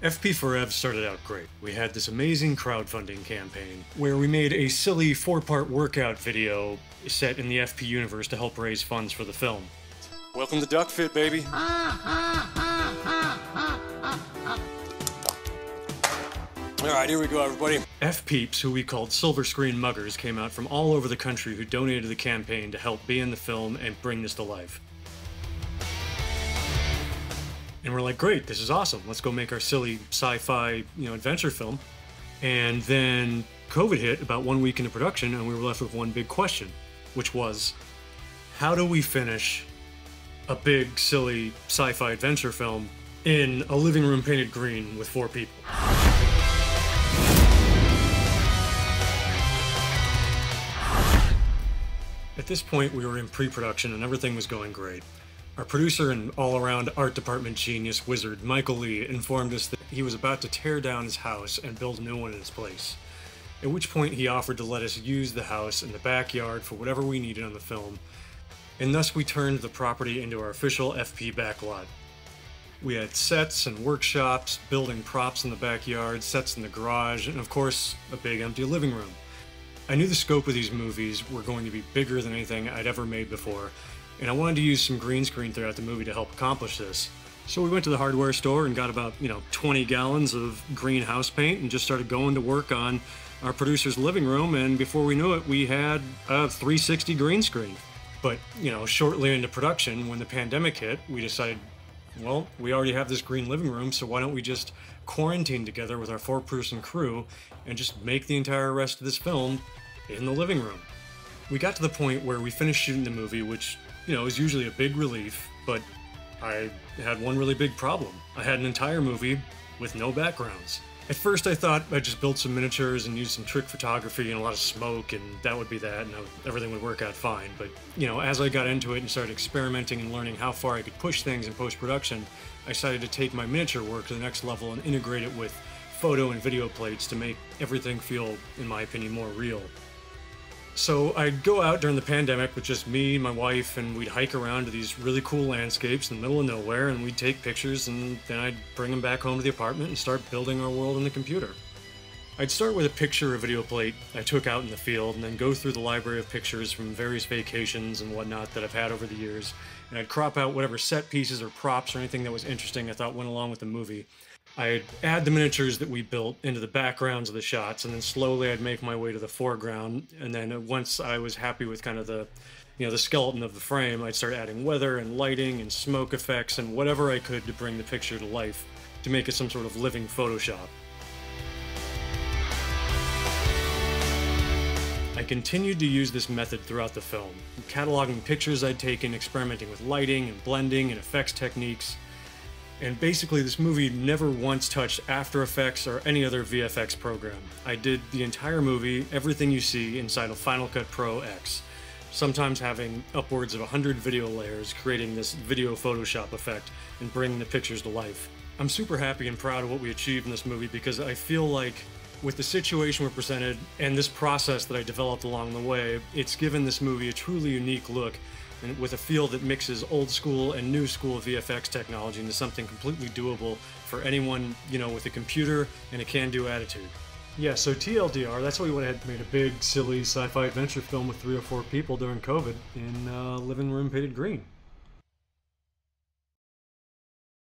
FP Forev started out great. We had this amazing crowdfunding campaign where we made a silly 4-part workout video set in the FP universe to help raise funds for the film. Welcome to Duck Fit, baby. Alright, here we go, everybody. F-Peeps, who we called Silver Screen Muggers, came out from all over the country who donated to the campaign to help be in the film and bring this to life. And we're like, great, this is awesome. Let's go make our silly sci-fi, adventure film. And then COVID hit about 1 week into production, and we were left with one big question, which was, how do we finish a big, silly sci-fi adventure film in a living room painted green with 4 people? At this point, we were in pre-production and everything was going great. Our producer and all-around art department genius wizard, Michael Lee, informed us that he was about to tear down his house and build a new one in its place. At which point he offered to let us use the house in the backyard for whatever we needed on the film, and thus we turned the property into our official FP backlot. We had sets and workshops, building props in the backyard, sets in the garage, and of course, a big empty living room. I knew the scope of these movies were going to be bigger than anything I'd ever made before, and I wanted to use some green screen throughout the movie to help accomplish this. So we went to the hardware store and got about, 20 gallons of green house paint and just started going to work on our producer's living room, and before we knew it, we had a 360 green screen. But, shortly into production, when the pandemic hit, we decided, well, we already have this green living room, so why don't we just quarantine together with our 4-person crew and just make the entire rest of this film in the living room. We got to the point where we finished shooting the movie, which, is usually a big relief, but I had one really big problem. I had an entire movie with no backgrounds. At first I thought I'd just build some miniatures and use some trick photography and a lot of smoke, and that would be that, and everything would work out fine. But, as I got into it and started experimenting and learning how far I could push things in post-production, I decided to take my miniature work to the next level and integrate it with photo and video plates to make everything feel, in my opinion, more real. So I'd go out during the pandemic with just me, my wife, and we'd hike around to these really cool landscapes in the middle of nowhere, and we'd take pictures, and then I'd bring them back home to the apartment and start building our world in the computer. I'd start with a picture or video plate I took out in the field, and then go through the library of pictures from various vacations and whatnot that I've had over the years, and I'd crop out whatever set pieces or props or anything that was interesting I thought went along with the movie. I'd add the miniatures that we built into the backgrounds of the shots, and then slowly I'd make my way to the foreground, and then once I was happy with kind of the skeleton of the frame, I'd start adding weather and lighting and smoke effects and whatever I could to bring the picture to life, to make it some sort of living Photoshop. I continued to use this method throughout the film, cataloging pictures I'd taken, experimenting with lighting and blending and effects techniques. And basically, this movie never once touched After Effects or any other VFX program. I did the entire movie, everything you see, inside of Final Cut Pro X, sometimes having upwards of 100 video layers, creating this video Photoshop effect and bringing the pictures to life. I'm super happy and proud of what we achieved in this movie because I feel like with the situation we're presented and this process that I developed along the way, it's given this movie a truly unique look, and with a feel that mixes old school and new school VFX technology into something completely doable for anyone, with a computer and a can-do attitude. Yeah, so TLDR, that's why we went ahead and made a big, silly sci-fi adventure film with 3 or 4 people during COVID in living room painted green.